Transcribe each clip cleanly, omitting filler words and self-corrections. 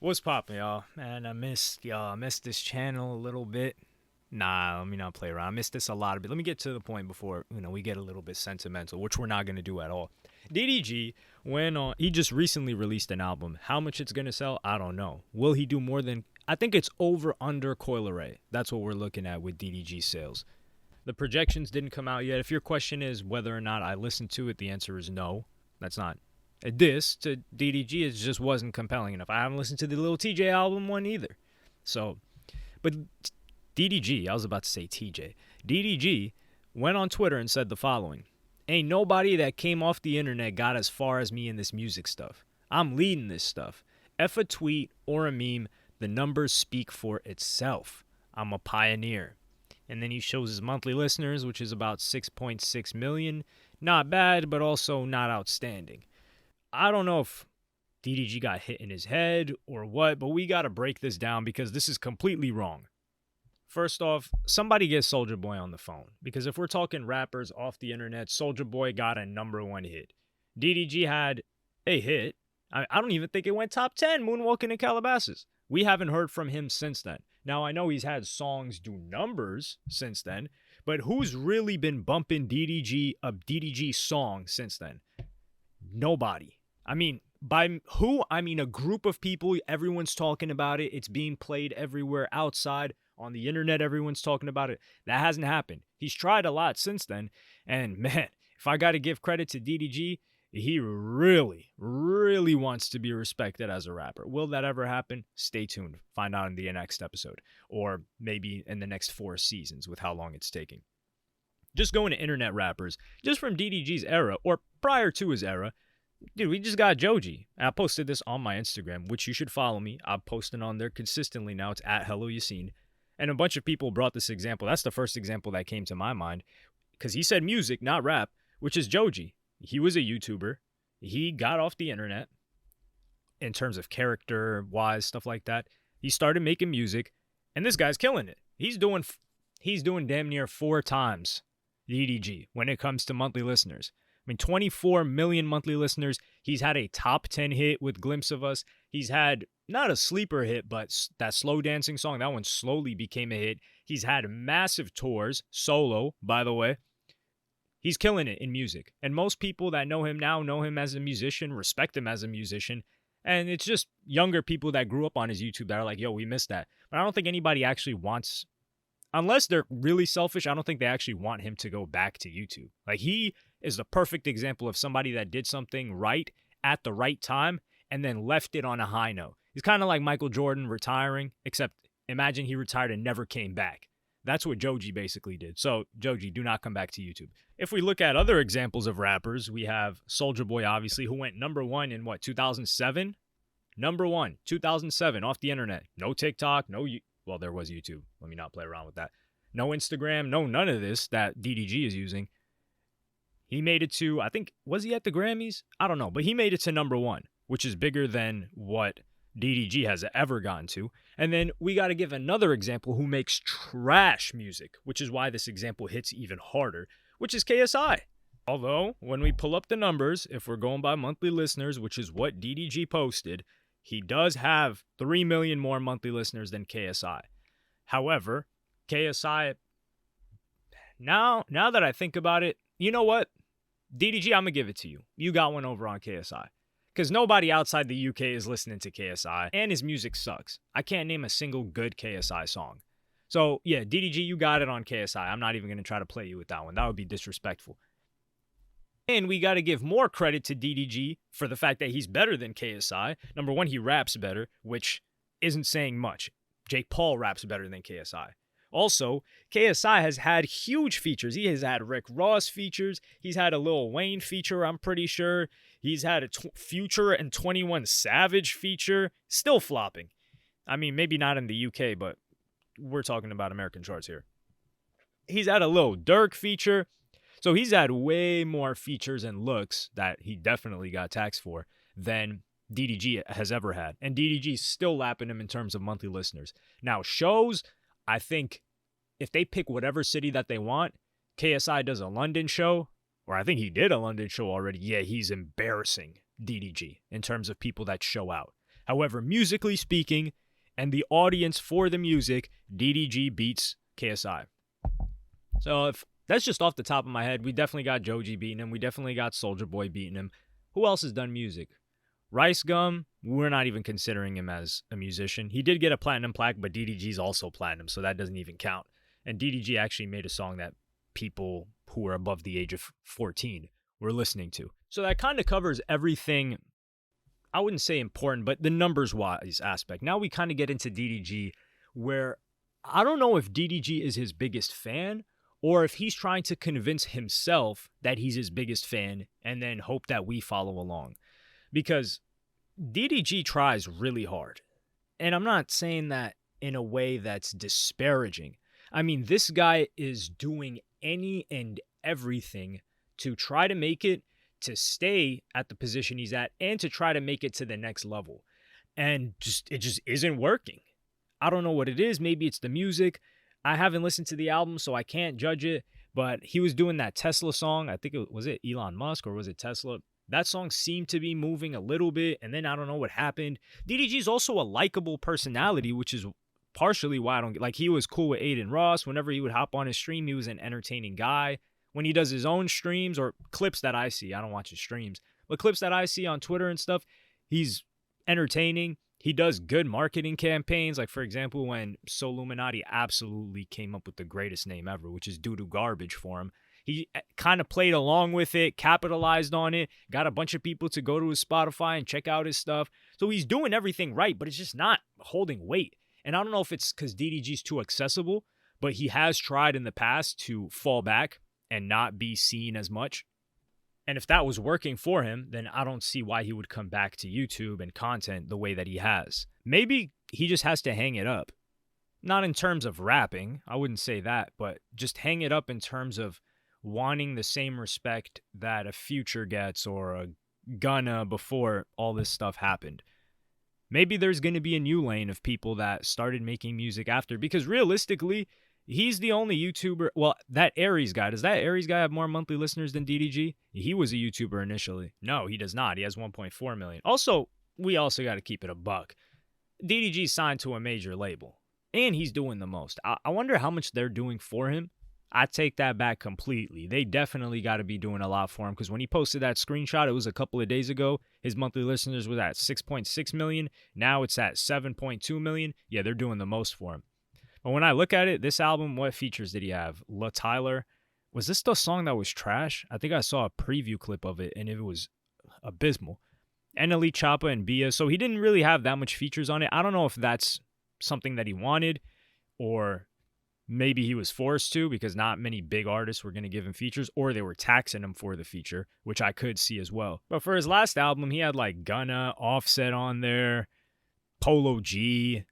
What's poppin', y'all? Man, I missed y'all. I missed this channel a little bit. Nah, let me not play around. I missed this a lot of bit. Let me get to the point before we get a little bit sentimental, which we're not gonna do at all. DDG went on. He just recently released an album. How much it's gonna sell, I don't know. Will he do more than? I think it's over under Coil Ray. That's what we're looking at with DDG sales. The projections didn't come out yet. If your question is whether or not I listened to it, the answer is no. That's not this to DDG. It just wasn't compelling enough. I haven't listened to the Lil TJ album one either. So, but DDG, I was about to say TJ. DDG went on Twitter and said the following: "Ain't nobody that came off the internet got as far as me in this music stuff. I'm leading this stuff. F a tweet or a meme, the numbers speak for itself. I'm a pioneer." And then he shows his monthly listeners, which is about 6.6 million. Not bad, but also not outstanding. I don't know if DDG got hit in his head or what, but we got to break this down because this is completely wrong. First off, somebody get Soulja Boy on the phone, because if we're talking rappers off the internet, Soulja Boy got a #1 hit. DDG had a hit. I don't even think it went top 10, Moonwalking in Calabasas. We haven't heard from him since then. Now, I know he's had songs do numbers since then, but who's really been bumping a DDG song since then? Nobody. I mean, by who? I mean a group of people. Everyone's talking about it. It's being played everywhere outside. On the internet, everyone's talking about it. That hasn't happened. He's tried a lot since then. And man, if I got to give credit to DDG, he really, really wants to be respected as a rapper. Will that ever happen? Stay tuned. Find out in the next episode. Or maybe in the next 4 seasons with how long it's taking. Just going to internet rappers, just from DDG's era or prior to his era, dude, we just got Joji. And I posted this on my Instagram, which you should follow me. I'm posting on there consistently now. It's at helloyassine. And a bunch of people brought this example. That's the first example that came to my mind. Because he said music, not rap, which is Joji. He was a YouTuber. He got off the internet in terms of character-wise, stuff like that. He started making music, and this guy's killing it. He's doing damn near 4 times DDG when it comes to monthly listeners. I mean, 24 million monthly listeners. He's had a top 10 hit with Glimpse of Us. He's had not a sleeper hit, but that slow dancing song, that one slowly became a hit. He's had massive tours, solo, by the way. He's killing it in music. And most people that know him now know him as a musician, respect him as a musician. And it's just younger people that grew up on his YouTube that are like, yo, we missed that. But I don't think anybody actually wants, unless they're really selfish, I don't think they actually want him to go back to YouTube. Like, he is the perfect example of somebody that did something right at the right time and then left it on a high note. He's kind of like Michael Jordan retiring, except imagine he retired and never came back. That's what Joji basically did. So, Joji, do not come back to YouTube. If we look at other examples of rappers, we have Soulja Boy, obviously, who went #1 in, 2007? #1, 2007, off the internet. No TikTok, well, there was YouTube. Let me not play around with that. No Instagram, no none of this that DDG is using. He made it to, I think, was he at the Grammys? I don't know, but he made it to #1, which is bigger than what DDG has ever gotten to. And then we got to give another example who makes trash music, which is why this example hits even harder, which is KSI. Although, when we pull up the numbers, if we're going by monthly listeners, which is what DDG posted, he does have 3 million more monthly listeners than KSI. However, KSI, now that I think about it, you know what? DDG, I'm going to give it to you. You got one over on KSI. Because nobody outside the UK is listening to KSI, and his music sucks. I can't name a single good KSI song. So, yeah, DDG, you got it on KSI. I'm not even going to try to play you with that one. That would be disrespectful. And we got to give more credit to DDG for the fact that he's better than KSI. #1, he raps better, which isn't saying much. Jake Paul raps better than KSI. Also, KSI has had huge features. He has had Rick Ross features. He's had a Lil Wayne feature, I'm pretty sure. He's had a Future and 21 Savage feature. Still flopping. I mean, maybe not in the UK, but we're talking about American charts here. He's had a Lil Durk feature. So he's had way more features and looks that he definitely got taxed for than DDG has ever had. And DDG's still lapping him in terms of monthly listeners. Now, shows, I think if they pick whatever city that they want, KSI does a London show, or I think he did a London show already. Yeah, he's embarrassing DDG in terms of people that show out. However, musically speaking, and the audience for the music, DDG beats KSI. So if that's just off the top of my head, we definitely got Joji beating him. We definitely got Soulja Boy beating him. Who else has done music? Rice Gum, we're not even considering him as a musician. He did get a platinum plaque, but DDG's also platinum, so that doesn't even count. And DDG actually made a song that people who are above the age of 14 were listening to. So that kind of covers everything, I wouldn't say important, but the numbers-wise aspect. Now we kind of get into DDG, where I don't know if DDG is his biggest fan or if he's trying to convince himself that he's his biggest fan and then hope that we follow along. Because DDG tries really hard. And I'm not saying that in a way that's disparaging. I mean, this guy is doing any and everything to try to make it, to stay at the position he's at, and to try to make it to the next level. And it just isn't working. I don't know what it is. Maybe it's the music. I haven't listened to the album, so I can't judge it. But he was doing that Tesla song. I think was it Elon Musk or was it Tesla? That song seemed to be moving a little bit, and then I don't know what happened. DDG is also a likable personality, which is partially why I don't get, like, he was cool with Aiden Ross. Whenever he would hop on his stream, he was an entertaining guy. When he does his own streams or clips that I see, I don't watch his streams, but clips that I see on Twitter and stuff, he's entertaining. He does good marketing campaigns. Like, for example, when Illuminati absolutely came up with the greatest name ever, which is doo-doo garbage for him. He kind of played along with it, capitalized on it, got a bunch of people to go to his Spotify and check out his stuff. So he's doing everything right, but it's just not holding weight. And I don't know if it's because DDG's too accessible, but he has tried in the past to fall back and not be seen as much. And if that was working for him, then I don't see why he would come back to YouTube and content the way that he has. Maybe he just has to hang it up. Not in terms of rapping, I wouldn't say that, but just hang it up in terms of wanting the same respect that a Future gets or a Gunna before all this stuff happened. Maybe there's going to be a new lane of people that started making music after, because realistically, he's the only YouTuber. Well, that Aries guy, does that Aries guy have more monthly listeners than DDG? He was a YouTuber initially. No, he does not. He has 1.4 million. Also, we also got to keep it a buck. DDG signed to a major label, and he's doing the most. I wonder how much they're doing for him. I take that back completely. They definitely got to be doing a lot for him, because when he posted that screenshot, it was a couple of days ago, his monthly listeners was at 6.6 million. Now it's at 7.2 million. Yeah, they're doing the most for him. But when I look at it, this album, what features did he have? La Tyler. Was this the song that was trash? I think I saw a preview clip of it, and it was abysmal. NLE Choppa and Bia. So he didn't really have that much features on it. I don't know if that's something that he wanted, or maybe he was forced to, because not many big artists were going to give him features, or they were taxing him for the feature, which I could see as well. But for his last album, he had like Gunna, Offset on there, Polo G,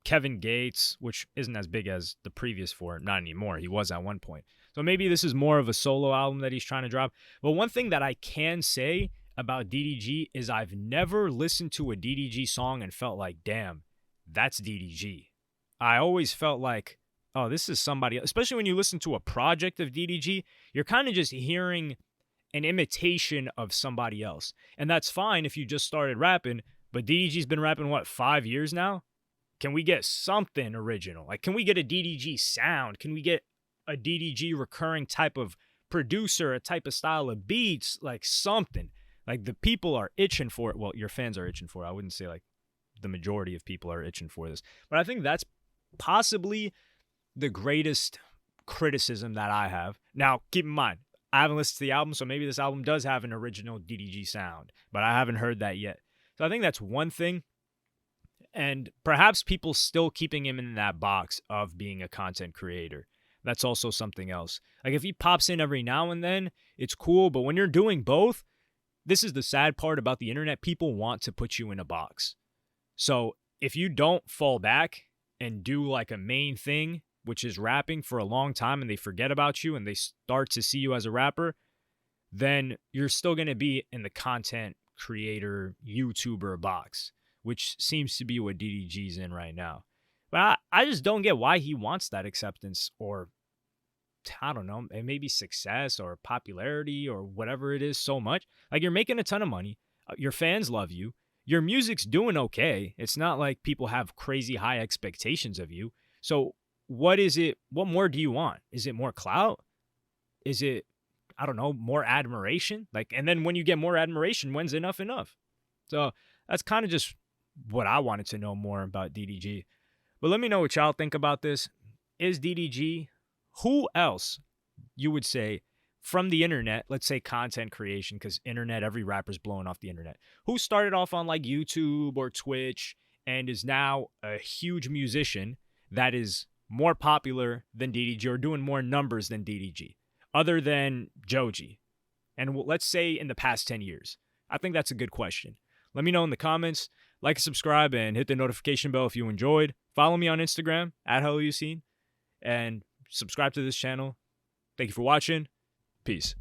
Kevin Gates, which isn't as big as the previous four. Not anymore. He was at one point. So maybe this is more of a solo album that he's trying to drop. But one thing that I can say about DDG is I've never listened to a DDG song and felt like, damn, that's DDG. I always felt like, oh, this is somebody else. Especially when you listen to a project of DDG, you're kind of just hearing an imitation of somebody else. And that's fine if you just started rapping, but DDG's been rapping, what, 5 years now? Can we get something original? Like, can we get a DDG sound? Can we get a DDG recurring type of producer, a type of style of beats, like something? Like, the people are itching for it. Well, your fans are itching for it. I wouldn't say like the majority of people are itching for this. But I think that's possibly the greatest criticism that I have. Now, keep in mind, I haven't listened to the album, so maybe this album does have an original DDG sound, but I haven't heard that yet. So I think that's one thing. And perhaps people still keeping him in that box of being a content creator. That's also something else. Like, if he pops in every now and then, it's cool. But when you're doing both, this is the sad part about the internet. People want to put you in a box. So if you don't fall back and do like a main thing, which is rapping, for a long time, and they forget about you and they start to see you as a rapper, then you're still going to be in the content creator, YouTuber box, which seems to be what DDG's in right now. But I just don't get why he wants that acceptance, or I don't know, maybe success or popularity or whatever it is so much. Like, you're making a ton of money. Your fans love you. your music's doing okay. It's not like people have crazy high expectations of you. So what is it? What more do you want? Is it more clout? Is it, I don't know, more admiration? Like, and then when you get more admiration, when's enough enough? So that's kind of just what I wanted to know more about DDG. But let me know what y'all think about this. Is DDG, who else you would say from the internet, let's say content creation, because internet, every rapper's blowing off the internet, who started off on like YouTube or Twitch and is now a huge musician that is more popular than DDG or doing more numbers than DDG, other than Joji? And let's say in the past 10 years. I think that's a good question. Let me know in the comments. Like, subscribe, and hit the notification bell if you enjoyed. Follow me on Instagram at helloyassine, and subscribe to this channel. Thank you for watching. Peace.